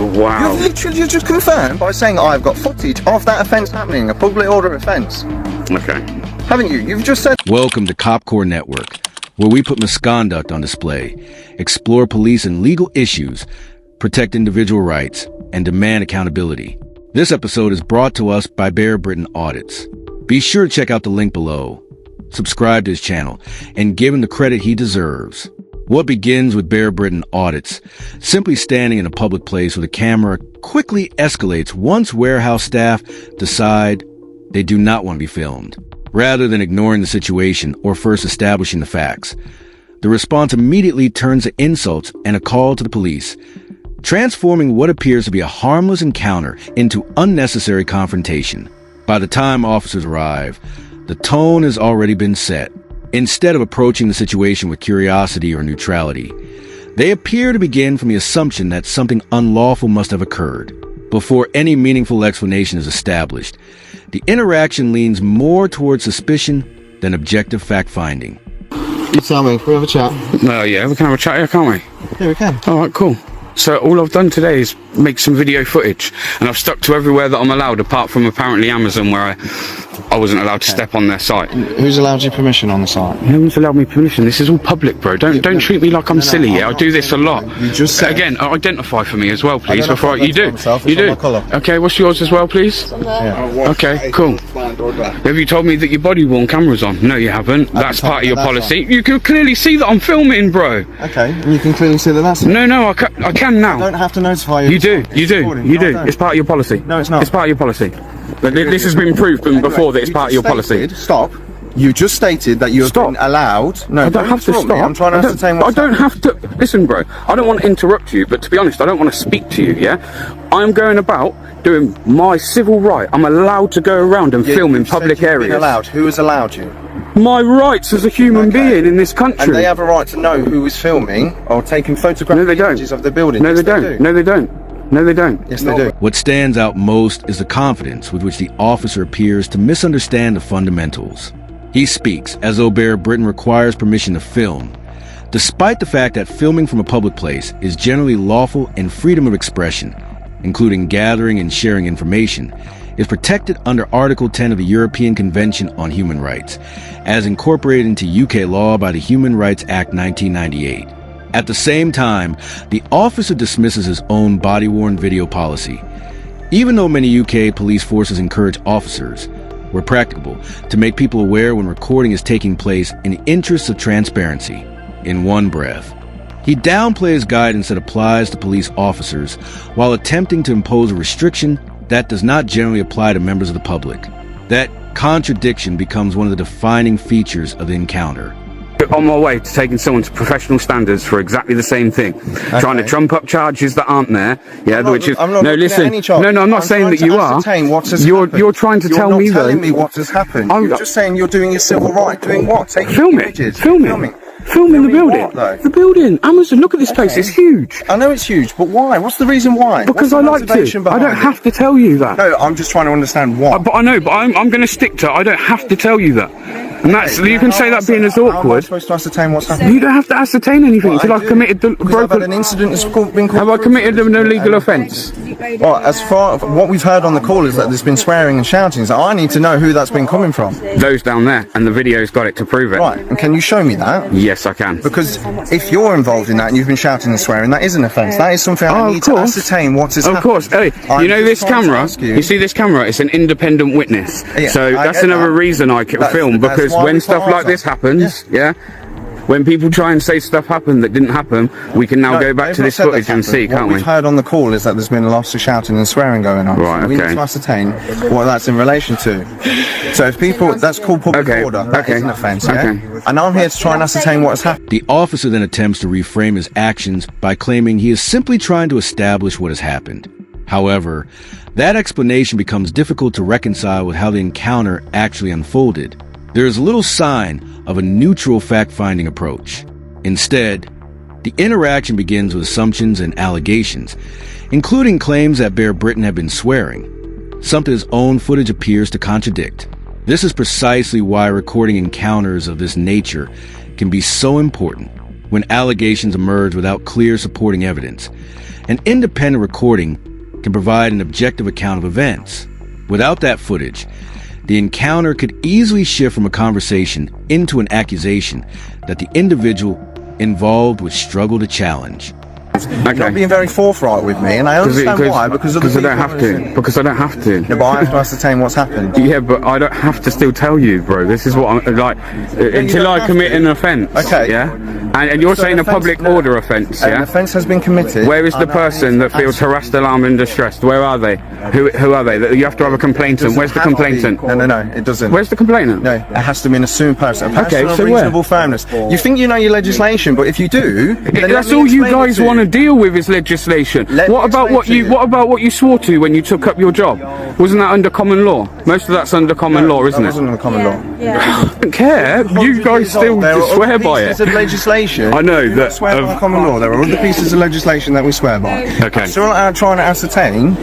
Oh, wow. You've literally just confirmed by saying I've got footage of that offence happening, a public order offence. Okay. Haven't you? You've just said... Welcome to CopCore Network, where we put misconduct on display, explore police and legal issues, protect individual rights, and demand accountability. This episode is brought to us by Bear Britain Audits. Be sure to check out the link below, subscribe to his channel, and give him the credit he deserves. What begins with Bear Britain Audits, simply standing in a public place with a camera, quickly escalates once warehouse staff decide they do not want to be filmed. Rather than ignoring the situation or first establishing the facts, the response immediately turns to insults and a call to the police, transforming what appears to be a harmless encounter into unnecessary confrontation. By the time officers arrive, the tone has already been set. Instead of approaching the situation with curiosity or neutrality, they appear to begin from the assumption that something unlawful must have occurred. Before any meaningful explanation is established, the interaction leans more towards suspicion than objective fact-finding. You tell me, we have a chat. Oh, yeah, we can have a chat here, can't we? Yeah, we can. All right, cool. So all I've done today is make some video footage, and I've stuck to everywhere that I'm allowed, apart from apparently Amazon, where I wasn't allowed to step on their site. Who's allowed you permission on the site? No one's allowed me permission. This is all public, bro. Don't treat me like I'm silly. Yeah, I do this a lot. You just said... Again, identify for me as well, please. Before you do. Myself, you do. Colour. Okay, what's yours as well, please? Yeah. Okay, cool. Have you told me that your body-worn camera's on? No, you haven't. That's part of your policy. You can clearly see that I'm filming, bro. Okay, and you can clearly see that that's... No, I can now. I don't have to notify you. You do. It's part of your policy. No, it's not. It's part of your policy. But this has been proven before that it's part of your policy. Stop. You just stated that you have been allowed... No, I don't have to stop. I'm trying to ascertain what's I don't have to... Listen, bro, I don't want to interrupt you, but to be honest, I don't want to speak to you, yeah? I'm going about doing my civil right. I'm allowed to go around and film in public areas. Allowed. Who has allowed you? My rights as a human being in this country. And they have a right to know who is filming or taking photographic images of the building. No, they don't. No, they don't. No, they don't. Yes, they do. What stands out most is the confidence with which the officer appears to misunderstand the fundamentals. He speaks as though Bear Britain requires permission to film, despite the fact that filming from a public place is generally lawful and freedom of expression, including gathering and sharing information, is protected under Article 10 of the European Convention on Human Rights, as incorporated into UK law by the Human Rights Act 1998. At the same time, the officer dismisses his own body-worn video policy. Even though many UK police forces encourage officers, where practicable, to make people aware when recording is taking place in the interests of transparency, in one breath, he downplays guidance that applies to police officers while attempting to impose a restriction that does not generally apply to members of the public. That contradiction becomes one of the defining features of the encounter. On my way to taking someone to professional standards for exactly the same thing, trying to trump up charges that aren't there. Yeah, I'm not saying that you are. You're trying to tell me though. You're not telling me what has happened. You're just saying you're doing your civil right. Doing what? Filming the building. What, the building. Amazon. Look at this place. It's huge. I know it's huge, but why? What's the reason why? Because I like to. I don't have to tell you that. No, I'm just trying to understand why. But I know. But I'm going to stick to. I don't have to tell you that. And that's, you can say that being as awkward. How am I supposed to ascertain what's happening? You don't have to ascertain anything until I've committed the broken... an incident that's been called... Have I committed an illegal offence? Well, as far what we've heard on the call is that there's been swearing and shouting, so I need to know who that's been coming from. Those down there, and the video's got it to prove it. Right, and can you show me that? Yes, I can. Because if you're involved in that and you've been shouting and swearing, that is an offence. That is something I need to ascertain what has happened. Of course. Hey, you know this camera? You see this camera? It's an independent witness. Yeah, so that's another reason I can film, because when stuff like this happens, yeah, when people try and say stuff happened that didn't happen, we can now go back to this footage and see, can't we? What we've heard on the call is that there's been lots of shouting and swearing going on. Right, we need to ascertain what that's in relation to. So if people, that's called public order, that is an offence, yeah? And I'm here to try and ascertain what has happened. The officer then attempts to reframe his actions by claiming he is simply trying to establish what has happened. However, that explanation becomes difficult to reconcile with how the encounter actually unfolded. There is little sign of a neutral fact-finding approach. Instead, the interaction begins with assumptions and allegations, including claims that Bear Britain had been swearing, something his own footage appears to contradict. This is precisely why recording encounters of this nature can be so important. when allegations emerge without clear supporting evidence. An independent recording can provide an objective account of events. Without that footage, the encounter could easily shift from a conversation into an accusation that the individual involved would struggle to challenge. You're not being very forthright with me, and I understand why, because I don't have to. Because I don't have to. No, but I have to ascertain what's happened. Yeah, but I don't have to still tell you, bro. This is what I'm like, until I commit an offence. Okay. Yeah? And you're saying a public order offence, yeah? An offence has been committed. Where is the person that feels harassed, alarmed and distressed? Where are they? Who are they? You have to have a complainant. Where's the complainant? No, it doesn't. Where's the complainant? No, it has to be an assumed person. A person Okay, of so reasonable firmness. You think you know your legislation, but if you do, then that's all you guys want to deal with is legislation. What about what you swore to when you took up your job? Wasn't that under common law? Most of that's under common law, isn't it? That wasn't under common law. I don't care. You guys still swear by it. Pieces of legislation. I know that. Swear by common law. There are other pieces of legislation that we swear by. Okay. So I'm trying to ascertain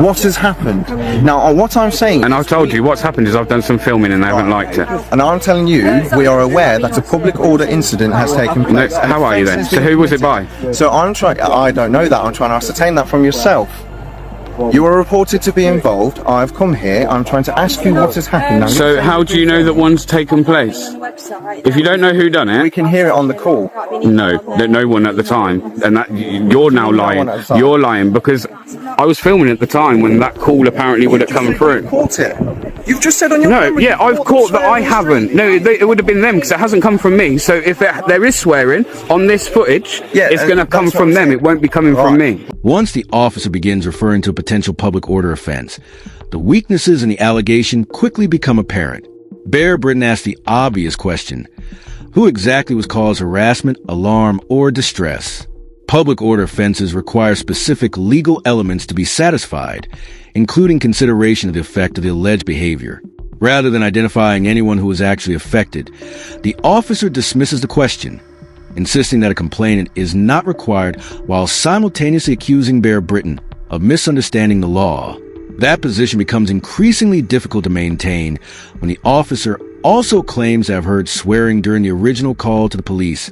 what has happened. Now, what I'm saying. And I've told you what's happened is I've done some filming and they haven't liked it. And I'm telling you, we are aware that a public order incident has taken place. No, how are you then? So who was it by? So I don't know that. I'm trying to ascertain that from yourself. You are reported to be involved. I've come here. I'm trying to ask you what has happened. Now, so how do you know that one's taken place? If you don't know who done we it, can hear it on the call. no one at the time, and that you're now lying. You're lying because I was filming at the time when that call apparently would have come through. Caught it. You've just said on your No, yeah, I've caught that I haven't. No, it would have been them because it hasn't come from me. So if there is swearing on this footage, it's going to come from them. It won't be coming from me. Once the officer begins referring to a potential public order offense, the weaknesses in the allegation quickly become apparent. Bear Britton asked the obvious question: who exactly was caused harassment, alarm, or distress? Public order offenses require specific legal elements to be satisfied, including consideration of the effect of the alleged behavior. Rather than identifying anyone who was actually affected, the officer dismisses the question, insisting that a complainant is not required while simultaneously accusing Bear Britton of misunderstanding the law. That position becomes increasingly difficult to maintain when the officer also claims to have heard swearing during the original call to the police,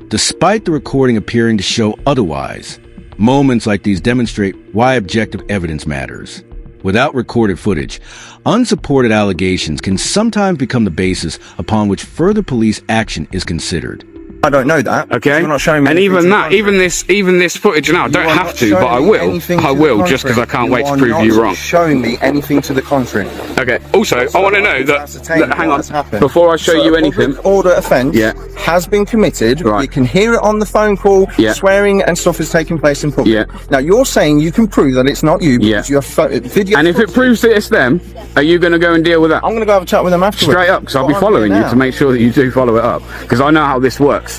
despite the recording appearing to show otherwise. Moments like these demonstrate why objective evidence matters. Without recorded footage, unsupported allegations can sometimes become the basis upon which further police action is considered. I don't know that. Okay. You're not showing me. And even this footage now, I don't have to, but I will, just because I can't wait to prove you wrong. Showing me anything to the contrary. Okay. Also, I want to know that hang on, before I show you anything. Public order offence has been committed. Right. You can hear it on the phone call. Yeah. Swearing and stuff is taking place in public. Yeah. Now you're saying you can prove that it's not you because you have video. And if it proves that it's them, are you going to go and deal with that? I'm going to go have a chat with them afterwards. Straight up, because I'll be following you to make sure that you do follow it up, because I know how this works.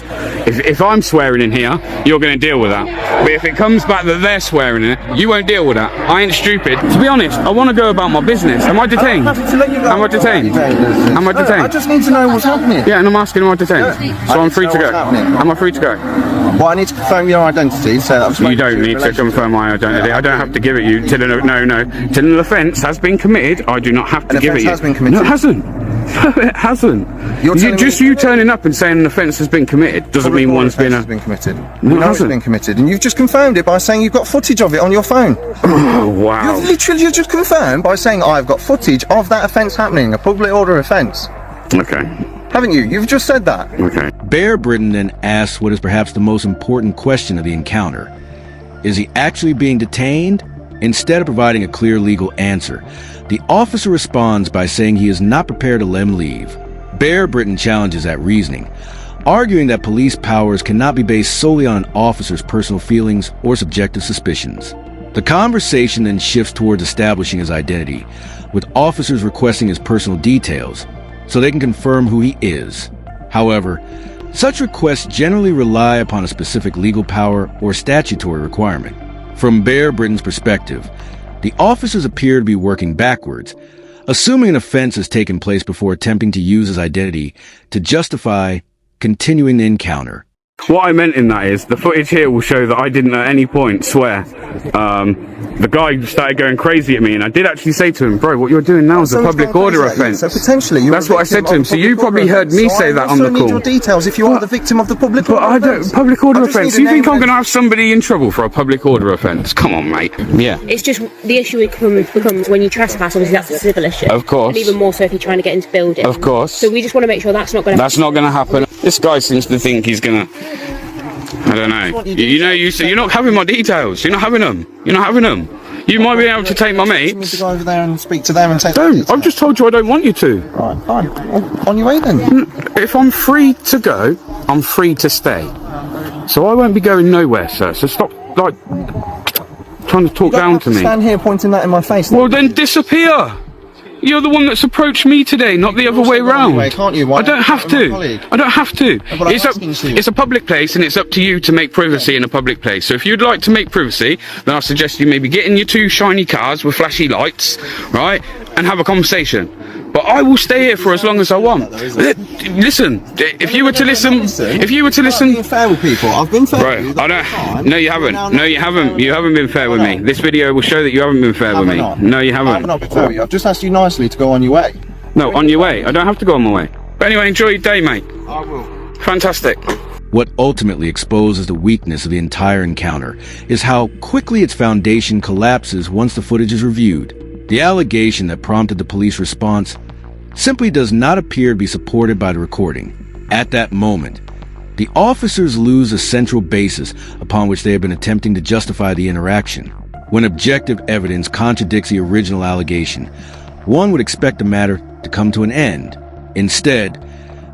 If I'm swearing in here, you're going to deal with that. But if it comes back that they're swearing in it, you won't deal with that. I ain't stupid. To be honest, I want to go about my business. Am I detained? I'm happy to let you go. Am I detained? Am I detained? I just need to know what's happening. Yeah, and I'm asking, am I detained? So I'm free to go. Am I free to go? Well, I need to confirm your identity. So you don't need to confirm my identity. I don't have to give it you. Till an offence has been committed, I do not have to give it you. Has been committed. No, it hasn't. No, it hasn't. You turning up and saying an offence has been committed doesn't mean one's been committed. No, it's been committed, and you've just confirmed it by saying you've got footage of it on your phone. Oh, wow. You've literally just confirmed by saying I've got footage of that offence happening, a public order offence. Okay. Haven't you? You've just said that. Okay. Bear Britton then asks what is perhaps the most important question of the encounter. Is he actually being detained? Instead of providing a clear legal answer, the officer responds by saying he is not prepared to let him leave. Bear Britton challenges that reasoning, arguing that police powers cannot be based solely on an officer's personal feelings or subjective suspicions. The conversation then shifts towards establishing his identity, with officers requesting his personal details so they can confirm who he is. However, such requests generally rely upon a specific legal power or statutory requirement. From Bear Britton's perspective, the officers appear to be working backwards, assuming an offense has taken place before attempting to use his identity to justify continuing the encounter. What I meant in that is, the footage here will show that I didn't at any point swear. The guy started going crazy at me, and I did actually say to him, bro, what you're doing now is a public order offence. So potentially, that's what I said to him. So you probably heard me say that on the call. I also need your details if you are the victim of the public order offence. But I don't, public order offence? You think I'm going to have somebody in trouble for a public order offence? Come on, mate. Yeah. It's just, the issue becomes when you trespass, obviously that's a civil issue. Of course. And even more so if you're trying to get into buildings. Of course. So we just want to make sure that's not going to happen. That's not going to happen. This guy seems to think he's going to... I don't know. You're not having my details. You're not having them. You're not having them. You might be able to take my mates. To go over there and speak to them and take. Don't. I've just told you I don't want you to. Right, fine. On your way then. If I'm free to go, I'm free to stay. So I won't be going nowhere, sir. So stop, trying to talk down to me. Stand here pointing that in my face. Well, then disappear. You're the one that's approached me today, not the other way round. Can't you? I don't have to. I don't have to. It's a public place, and it's up to you to make privacy in a public place. So if you'd like to make privacy, then I suggest you maybe get in your 2 shiny cars with flashy lights, right, and have a conversation. But I will stay here for as long as I want. Listen, if you were to listen, I've been fair with people. I've been fair with you. I don't. No, you haven't. No, you haven't. You haven't been fair with me. This video will show that you haven't been fair with me. No, you haven't. I've not been fair with you. I've just asked you nicely to go on your way. No, on your way. I don't have to go on my way. But anyway, enjoy your day, mate. I will. Fantastic. What ultimately exposes the weakness of the entire encounter is how quickly its foundation collapses once the footage is reviewed. The allegation that prompted the police response simply does not appear to be supported by the recording. At that moment, the officers lose a central basis upon which they have been attempting to justify the interaction. When objective evidence contradicts the original allegation, one would expect the matter to come to an end. Instead,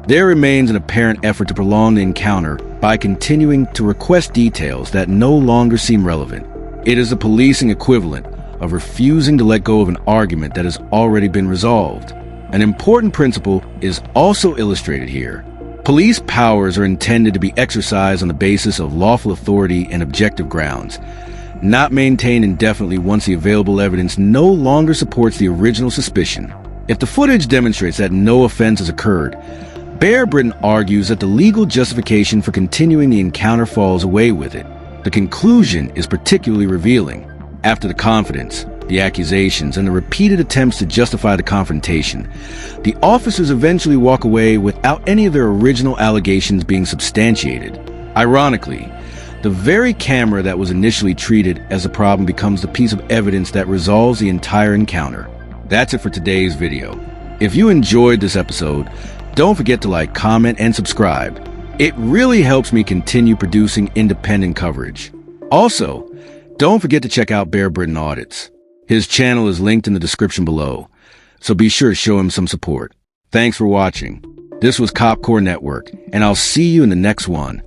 there remains an apparent effort to prolong the encounter by continuing to request details that no longer seem relevant. It is the policing equivalent of refusing to let go of an argument that has already been resolved. An important principle is also illustrated here. Police powers are intended to be exercised on the basis of lawful authority and objective grounds, not maintained indefinitely once the available evidence no longer supports the original suspicion. If the footage demonstrates that no offense has occurred, Bear Britton argues that the legal justification for continuing the encounter falls away with it. The conclusion is particularly revealing. After the confidence, the accusations, and the repeated attempts to justify the confrontation, the officers eventually walk away without any of their original allegations being substantiated. Ironically, the very camera that was initially treated as a problem becomes the piece of evidence that resolves the entire encounter. That's it for today's video. If you enjoyed this episode, don't forget to like, comment, and subscribe. It really helps me continue producing independent coverage. Also, don't forget to check out Bear Britton Audits. His channel is linked in the description below, so be sure to show him some support. Thanks for watching. This was Cop Core Network, and I'll see you in the next one.